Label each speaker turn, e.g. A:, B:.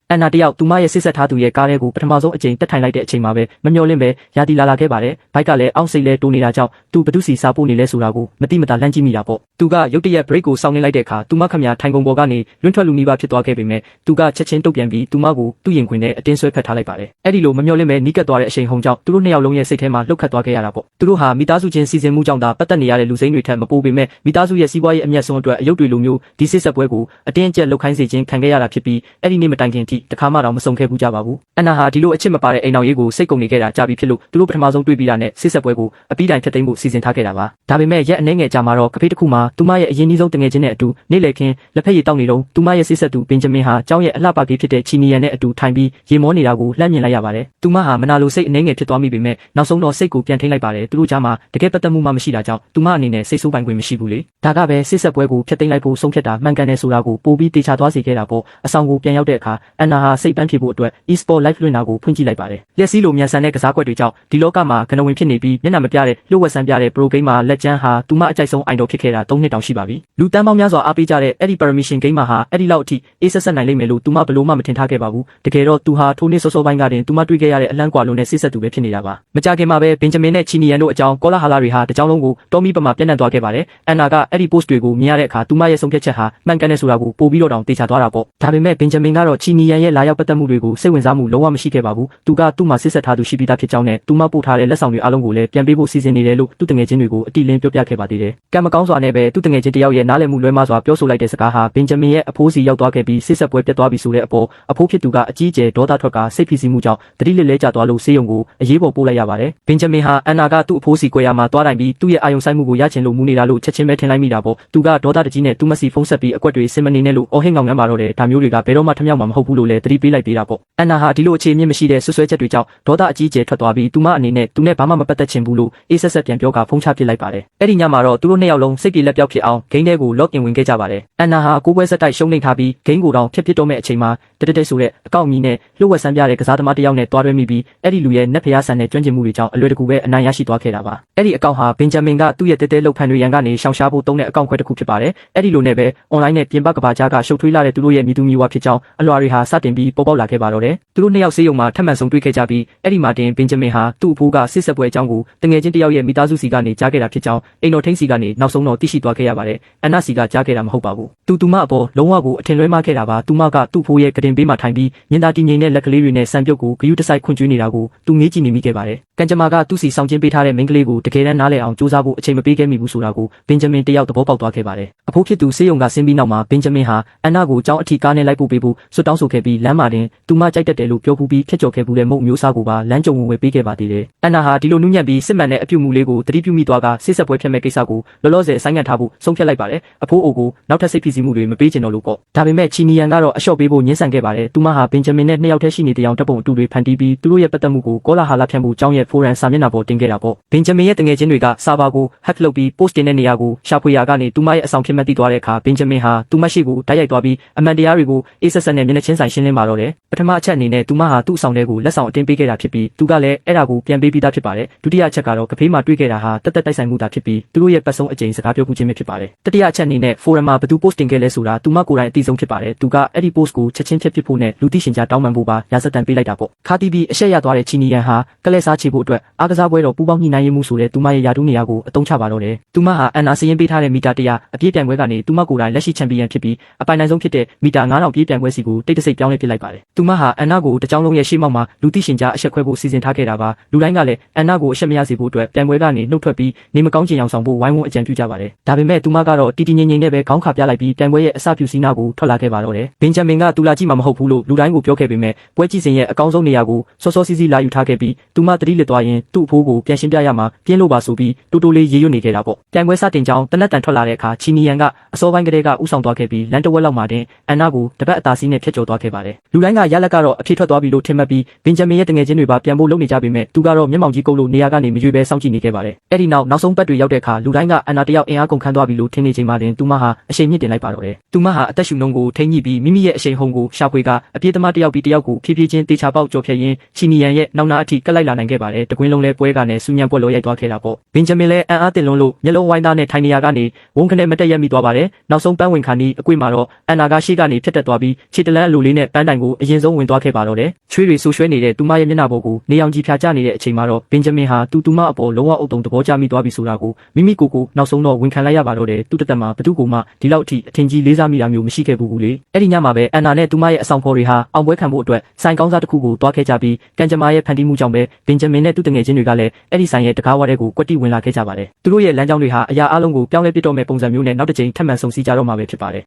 A: အန်နာတယောက်သူမရဲ့စစ်ဆက်ထားသူရဲ့ကားထဲကိုပထမဆုံးအကြိမ်တက်ထိုင်လိုက်တဲ့အချိန်မှာပဲမမျှော်လင့်ပဲရာသီလာခဲ့ပါတယ်။ဘိုက်ကလည်းအောင့်စိတ်လဲတိုးနေတာကြောင့်သူဘသူစီစားပို့နေလဲဆိုတာကိုမတိမတာလှမ်းကြည့်မိတာပေါ့။သူကရုတ်တရက် break ကိုစောင့်နေလိုက်တဲ့အခါသူမခမညာထိုင်ကုန်ပေါ်ကနေလွင့်ထွက်လူနီးပါးဖြစ်သွားခဲ့ပေမဲ့သူကချက်ချင်းတုတ်ပြန်ပြီးသူမကိုသူ့ရင်ခွင်ထဲအတင်းဆွဲဖက်ထားလိုက်ပါတယ်။အဲ့ဒီလိုမမျှော်လင့်ပဲနီးကပ်သွားတဲ့အချိန်ဟုန်ကြောင့်သူတို့နှစ်ယောက်လုံးရဲ့စိတ်ထဲမှာလှုပ်ခတ်သွားခဲ့ရတာပေါ့။သူတို့ဟာမိသားစုချင်းစီစဉ်မှုကြောင့်သာပတ်သက်နေရတဲ့လူစိမ်းတွေထက်မပိုပေမဲ့မိသားစုရဲ့စီးပွားရေးအမျက်ဆုံးအတွက်အယုတ်တွေလိုမျိုးဒီစစ်ဆက်ပွဲကိုအတင်းအကျပ်လှုပ်ခိုင်းစေခြင်းခံခဲ့ရတာဖြစ်ပြီးအဲ့ဒီနေ့မတိုင်ခင်ထိတခါမှတော့မဆုံးခဲ့ဘူးကြပါဘူး။အန်နာဟာဒီလိုအချစ်မပါတဲ့အိမ်တော်ရေးကိုစိတ်ကုန်နေခဲ့တာကြာပြီဖြစ်လို့သူတို့ပထမဆုံးတွေ့ပြီးတာနဲ့စစ်ဆက်ပွဲကိုအပြီးတိုင်ဖျက်သိမ်းဖို့စီစဉ်ထားခဲ့တာပါ။ဒါပေမဲ့ရက်အနည်းငယ်ကြာမှတော့ကဖေးတစ်ခုမှာသူမရဲ့အရင်ကြီးဆုံးတငယ်ချင်းနဲ့အတူနေ့လည်ခင်းလက်ဖက်ရည်တောက်နေတော့သူမရဲ့စစ်ဆက်သူဘင်ဂျမင်ဟာကျောင်းရဲ့အလှပကေးဖြစ်တဲ့ချီနီယန်နဲ့အတူထိုင်ပြီးရေမောနေတာကိုလှမ်းမြင်လိုက်ရပါတယ်။သူမဟာမနာလိုစိတ်အနည်းငယ်ဖြစ်သွားမိပေမဲ့နောက်ဆုံးတော့စိတ်ကိုပြန်ထိန်းလိုက်ပါတယ်။သူတို့ကြားမှာတကယ်ပတ်သက်မှုမှမရှိတာကြောင့်သူမအနေနဲ့စိတ်ဆိုးပိုင်ခွင့်မရှိဘူးလေ။ဒါကပဲစစ်ဆက်ပွဲကိုဖျက်သိမ်းလိုက်ဖို့ဆုံးဖြတ်တာမှန်ကန်တယ်ဆိုတာကိုပိုပြီးတေချာသွားစေခဲ့တာပေါ့။အဆောင်ကိုပြန်ရောက်တဲ့အခါအန်နာဟာစိတ်ပန်းဖြစ်ဖို့အတွက် e-sport live လွှင့်တာကိုဖွင့်ကြည့်လိုက်ပါတယ်။လက်စည်းလိုမြန်ဆန်တဲ့ကစားကွက်တွေကြောင့်ဒီလောကမှာကနဝင်ဖြစ်နေပြီးမျက်နှာမပြတဲ့လှုပ်ဝက်ဆန်းပြတဲ့ pro game မှာလက်ကျန်းဟာသူမအကြိုက်ဆုံးအိုင်တော်ဖြစ်ခဲ့တာ3နှစ်တောင်ရှိပါပြီ။လူတန်းပေါင်းများစွာအားပေးကြတဲ့အဲ့ဒီ permission game မှာဟာအဲ့ဒီလောက်အထိအေးဆက်နိုင်လိမ့်မယ်လို့သူမဘလို့မှမထင်ထားခဲ့ပါဘူး။တကယ်တော့သူဟာထိုနေ့စောပိုင်းကတင်သူမတွေ့ခဲ့ရတဲ့အလန့်ကွာလုံးနဲ့စစ်ဆက်သူပဲဖြစ်နေတာပါ။မကြခင်မှာပဲဘင်ဂျမင်နဲ့ချီနီယန်တို့အကြောင်းကောလာဟာလာတွေဟာတကြောင်လုံးကိုတော်မီပမာပြန့်နှံ့သွားခဲ့ပါတယ်။အန်နာကအဲ့ဒီ post တွေကိုမြင်ရတဲ့အခါသူမရဲ့ဆုံးဖြတ်ချက်ဟာမှန်ကန်တဲ့ဆိုတာကိုပိုပြီးတော့တောင်တေချာသွားတာပေါ့။ဒါပေမဲ့ဘင်ဂျမင်ကတော့ချီနီယန်ရဲ့လာရောက်ပတ်သက်မှုတွေကိုစိတ်ဝင်စားမှုလုံးဝမရှိခဲ့ပါဘူး။သူကသူ့မှာစစ်ဆက်ထားသူရှိပြီးသားဖြစ်ကြောင်းနဲ့သူမပို့ထားတဲ့လက်ဆောင်တွေအားလုံးကိုလည်းပြန်ပေးဖို့စီစဉ်နေတယ်လို့သူ့တငယ်ချင်းတွေကိုအတိလင်းပြောပြခဲ့ပါသေးတယ်။ကံမကောင်းစွာနဲ့ပဲသူ့တငယ်ချင်းတယောက်ရဲ့နားလည်မှုလွဲမှားစွာပြောဆိုလိုက်တဲ့စကားဟာဘင်ဂျမင်ရဲ့အဖိုးစီရောက်သွားခဲ့ပြီးစစ်ဆက်ပွဲပြတ်သွားပြီဆိုတဲ့အပေါ်အဖိုးဖြစ်သူကအကြီးအကျယ်ဒေါသထွက်ကစိတ်ဖိစီးမှုကြောင့်တတိလစ်လဲကျသွားလို့ဆေးရုံကိုအရေးပေါ်ပို့လိုက်ရပါတယ်။ဘင်ဂျမင်ဟာအန်နာကသူ့အဖိုးစီကွယ်ရာမှာသွားတိုင်ပြီးသူ့ရဲ့အာယုံဆိုင်မှုကိုရချင်လို့မူနေတာလို့ချက်ချင်းပဲထင်လိုက်မိတာပေါ့။သူကဒေါသတကြီးနဲ့သူ့မစီဖုန်းဆက်ပြီးအကွက်တွေစင်မနေနဲ့လို့အော်ဟစ်ငောင်ငန်းပါတော့တယ်ဒါမျိုးတွေကဘယ်တော့မှထမြောက်မှာမဟုတ်ဘူးလို့လည်းတတိပေးလိုက်ပေးတာပေါ့။အန်နာဟာဒီလိုအခြေအမြင့်မရှိတဲ့ဆွဆွဲချက်တွေကြောင့်ဒေါသအကြီးအကျယ်ထွက်သွားပြီးသူမအနေနဲ့သူနဲ့ဘာမှမပတ်သက်ချင်ဘူးလို့အေးဆက်ဆက်ပြန်ပြောကဖုန်းချပစ်လိုက်ပါတယ်။အဲ့ဒီညမှာတော့သူတို့နှစ်ယောက်လုံးစိတ်ပြေလက်ပြောက်ဖြစ်အောင်ဂိမ်းထဲကို log in ဝင်ခဲ့ကြပါတယ်။အန်နာဟာကိုပွဲဆက်တိုက်ရှုံးနေထားပြီးဂိမ်းကိုတောင်ဖျက်ပစ်တော့မဲ့အချိန်မှာတက်ဆိုတဲ့အကောင့်မီနဲ့လှုပ်ဝက်ဆန်းပြတဲ့ကစားသမားတစ်ယောက်နဲ့တွားတွဲမိပြီးအဲ့ဒီလူရဲ့နက်ဖျားဆန်တဲ့ကျွမ်းကျင်မှုတွေကြောင့်အလွယ်တကူပဲအနိုင်ရရှိသွားခဲ့တာပါ။အဲ့ဒီအကောင့်ဟာဘင်ဂျမင်ကသူ့ရဲ့တဲလှုပ်ဖန်တွေရန်ကနေရှောင်ရှားဖို့တုံးတဲ့အကောင့်ခွဲတစ်ခုဖြစ်ပါတယ်။အဲ့ဒီလိုနဲ့ပဲ online နဲ့ပြင်ပကဘာကြားကရှုပ်ထွေးလာတဲ့သူတို့ရဲ့မြည်သူမြည်ဝါဖြစ်ကြောင်းအလွှာတွေဟာစတင်ပြီးပေါ်ပေါက်လာခဲ့ပါတော့တယ်။သူတို့နှစ်ယောက်ဆေးရုံမှာထပ်မံဆုံတွေ့ခဲ့ကြပြီးအဲ့ဒီမှာတင်ဘင်ဂျမင်ဟာသူ့အဖိုးကစစ်ဆက်ပွဲအကြောင်းကိုတငယ်ချင်းတယောက်ရဲ့မိသားစုစီကနေကြားခဲ့တာဖြစ်ကြောင်းအိမ်တော်ထိန်းစီကနေနောက်ဆုံးတော့သိရှိသွားခဲ့ရပါတယ်။အန်နာစီကကြားခဲ့တာမဟုတ်ပါဘူး။သူမအပေါ်လုံးဝကိုအထင်လွဲမှားခဲ့တာပါ။သူမကသူ့ဖိုးရဲ့ကတင်ပေးမှထိုင်ပြီးညင်သာတည်ငြိမ်တဲ့လက်ကလေးတွေနဲ့စံပြုတ်ကိုဂယုတစိုက်ခွင့်ကျွေးနေတာကိုသူငေးကြည့်နေမိခဲ့ပါတယ်။ကံကြမ္မာကသူ့စီဆောင်ချင်းပေးထားတဲ့မိန်းကလေးကိုတကယ်တမ်းနားလည်အောင်စူးစမ်းဖို့အချိန်မပေးခဲ့မိဘူးဆိုတာကိုဘင်ဂျမင်တယောက်သဘောပေါက်သွားခဲ့ပါတယ်။အဖိုးဖြစ်သူဆေးရုံကဆင်းပြီးနောက်မှာဘင်ဂျမင်ဟာအန်နာကိုကြောင်းအထီကားနဲ့လိုက်ပို့ပေးဖို့ဆွတ်တောင်းဆိုခဲ့ပြီးလမ်းမှာတင်သူမကြိုက်တတ်တယ်လို့ပြောပူးပြီးဖျက်ကျော်ခဲ့ဘူးတဲ့မုတ်မျိုးစားကိုပါလမ်းကြုံဝင်ဝယ်ပေးခဲ့ပါသေးတယ်။အန်နာဟာဒီလိုနူးညံ့ပြီးစစ်မှန်တဲ့အပြုမှုလေးကိုတတိပြုမိသွားကစစ်ဆက်ပွဲဖျက်မဲ့ကိစ္စကိုလောလောဆယ်ဆိုင်းငံ့ထားဖို့ဆုံးဖြတ်လိုက်ပါတယ်။အဖိုးအိုကိုနောက်ထပ်စိတ်ဖိစီးမှုတွေမပေးချင်တော့လို့ပေါ့။ဒါပေမဲ့ချီနီယန်ကတော့အလျှော့ပေးဖို့ညှင်းဆန်ခဲ့ပါတယ်။သူမဟာဘင်ဂျမင်နဲ့နှစ်ယောက်တည်းရှိနေတဲ့အောင်တပ်ပုံအတူတွေဖန်တီးပြီးသူတို့ရဲ့ပတ်သက်မှုကိုကောလာဟာလဖြန့်ဖို့ကြောင်းရဲ့ဖိုရန်စာမျက်နှာပေါ်တင်ခဲ့တာပေါ့။ဘင်ဂျမင်ရဲ့တငယ်ချင်းတွေကဆာဗာကိုဟက်လုပ်ပြီး post တင်တဲ့နေရာကိုရှာဖွေရာကနေသူမရဲ့အဆောင်ဖြစ်မှတ်သိသွားတဲ့အခါဘင်ဂျမင်ဟာသူမရှိကိုတိုက်ရိုက်သွားပြီးအမှန်တရားတွေကိုအေးဆက်ဆက်နဲ့မျက်နှာချင်းဆိုင်ရှင်းလင်းပါတော့တယ်။ပထမအချက်အနေနဲ့သူမဟာသူ့အဆောင်တွေကိုလက်ဆောင်အတင်းပေးခဲ့တာဖြစ်ပြီးသူကလည်းအဲ့ဒါကိုပြန်ပေးပြီးသားဖြစ်ပါတယ်။ဒုတိယအချက်ကတော့ကဖေးမှာတွေ့ခဲ့တာဟာတက်တိုက်ဆိုင်မှုသာဖြစ်ပြီးသူတို့ရဲ့ပတ်စုံအကြိမ်စကားပြောမှုချင်းပဲဖြစ်ပါတယ်။တတိယအချက်အနေနဲ့ forum မှာဘယ်သူ post တင်ခဲ့လဲဆိုတာသူမကိုယ်တိုင်အသိဆုံးဖြစ်ပါတယ်။သူကအဲ့ဒီ post ကိုချက်ချင်းဖျက်ပစ်ဖို့နဲ့လူသိရှင်ကြားတောင်းပန်ဖို့ပါရာဇက်တန်ပေးလိုက်တာပေါ့။ခါတီးပြီးအရှက်ရသွားတဲ့ချီနီယန်ဟာကလဲစားချေဖို့အတွက်အားကစားပွဲတော်ပူးပေါင်းညှိနှိုင်းရေးမှုဆိုတဲ့သူမရဲ့ယာတူးနေရာကိုအသုံးချပါတော့တယ်။သူမဟာအန်နာစရင်ပေးထားတဲ့မီတာ100အပြည့်ပြိုင်ပွဲကနေသူမကိုယ်တိုင်လက်ရှိချန်ပီယံဖြစ်ပြီးအပိုင်နိုင်ဆုံးဖြစ်တဲ့မီတာ9000ပြည့်ပြိုင်ပွဲစီကိုတိတ်တဆိတ်ပြောင်းလဲပစ်လိုက်ပါတယ်။သူမဟာအန်နာကိုတကြောင်လုံးရဲ့ရှေ့မောက်မှာလူသိရှင်ကြားအဆက်ခွဲဖို့စီစဉ်ထားခဲ့တာပါ။လူတိုင်းကလည်းအန်နာကိုအဆက်မရစေဖို့အတွက်ပြိုင်ပွဲကနေနှုတ်ထွက်ပြီးနေမကောင်းချင်အောင်ဆောင်ဖို့ဝိုင်းဝန်းအကြံပြုကြပါတယ်။ဒါပေမဲ့သူမကတော့တီတီငိမ့်ငိမ့်နဲ့ပဲခေါင်းခါပြလိုက်ပြီးပြိုင်ပွဲရဲ့အစပြုစီးနာကိုထွက်လာခဲ့ပါတော့တယ်။ဘင်ဂျမင်ကသူလာကြည့်မှာမဟုတ်ဘူးလို့လူတိုင်းကိုပြောခဲ့ပေမဲ့ပွဲကြည့်စဉ်ရဲ့အကောင်းဆုံးနေရာကိုစောစီးစီးလာယူထားခဲ့ပြီးသူမတတိလစ်သွားရင်သူ့အဖိုးကိုပြန်ရှင်းပြရမှာပြင်းလို့ပါဆိုပြီးတိုးလေးရေရွတ်နေခဲ့တာပေါ့။ပြိုင်ပွဲစတင်ကြောင်းတနက်တန်ထွက်လာတဲ့အခါချီနီယန်ကအစောပိုင်းကတည်းကဥဆောင်သွားခဲ့ပြီးလမ်းတစ်ဝက်လောက်မှာတင်အန်နာကိုတပတ်အသာစီးနဲ့ဖျက်ကျော်သွားခဲ့ပါတယ်။လူတိုင်းကရလက်ကတော့အဖြစ်ထွက်သွားပြီလို့ထင်မှတ်ပြီးဘင်ဂျမင်ရဲ့တငယ်ချင်းတွေပါပြန်ဖို့လုပ်နေကြပေမဲ့သူကတော့မျက်မှောင်ကြီးကုတ်လို့နေရာကနေမရွေပဲစောင့်ကြည့်နေခဲ့ပါတယ်။အဲ့ဒီနောက်ဆုံးပတ်တွေရောက်တဲ့အခါလူတိုင်းကအန်နာတယောက်အင်အားကုန်ခန်းသွားပြီလို့ထင်နေချိန်မှာတင်သူမဟာအရှိန်မြင့်တင်လိုက်ပါတော့တယ်။သူမဟာအသက်ရှူနှုန်းကိုထိန်းညှိပြီးမိမိရဲ့အရှိန်ဟုန်ကိုရှာဖွေကအပြေးသမားတယောက်ပြီးတယောက်ကိုဖြည်းဖြည်းချင်းတေချာပေါက်ကြော်ဖြတ်ရင်းချီနီယန်ရဲ့နောက်နာအထိကလိုက်လာနိုင်ခဲ့ပါတယ်။တကွင်းလုံးလဲပွဲကနဲ့စူညံပွက်လောရိုက်သွားခဲ့တာပေါ့။ဘင်ဂျမင်လည်းအံ့အားသင့်လွန်းလို့မျက်လုံးဝိုင်းသားနဲ့ထိုင်နေရကနေဝုန်းခနဲ့မတက်ရက်မိသွားပါတယ်။နောက်ဆုံးပန်းဝင်ခါနီးအကွေ့မှာတော့အန်နာကရှေ့ကနေဖြတ်တက်သွားပြီးခြေတလန်းအလိုလေး နဲ့ပန်းတိုင်ကိုအရင်ဆုံးဝင်သွားခဲ့ပါတော့တယ်ချွေးတွေဆူရွှဲနေတဲ့သူမရဲ့မျက်နှာပေါ်ကိုနေအောင်ကြီးဖြာကျနေတဲ့အချိန်မှာတော့ဘင်ဂျမင်ဟာသူမအပေါ်လုံးဝအုပ်တုံသဘောကျမိသွားပြီဆိုတာကိုမိမိကိုနောက်ဆုံးတော့ဝန်ခံလိုက်ရပါတော့တယ်သူတသက်မှာဘသူကိုမှဒီလောက်အထိအထင်ကြီးလေးစားမိတာမျိုးမရှိခဲ့ဘူးလေအဲ့ဒီညမှာပဲအန်နာနဲ့သူမရဲ့အဆောင်ဖော်တွေဟာအောင်ပွဲခံဖို့အတွက်ဆိုင်ကောင်းစားတစ်ခုကိုတွားခဲ့ကြပြီးကန်ဂျမာရဲ့ဖန်တီးမှုကြောင့်ပဲဘင်ဂျမင်နဲ့သူတငယ်ချင်းတွေကလည်းအဲ့ဒီဆိုင်ရဲ့တကားဝါးတဲ့ကိုကွက်တိဝင်လာခဲ့ကြပါတယ်သူတို့ရဲ့လမ်းကြောင်းတွေဟာအရာအလုံးကိုပြောင်းလဲပစ်တော့မဲ့ပုံစံမျိုးနဲ့နောက်တစ်ကြိမ်ထပ်မံဆုံစည်းကြတော့မှာပဲဖြစ်ပါတယ်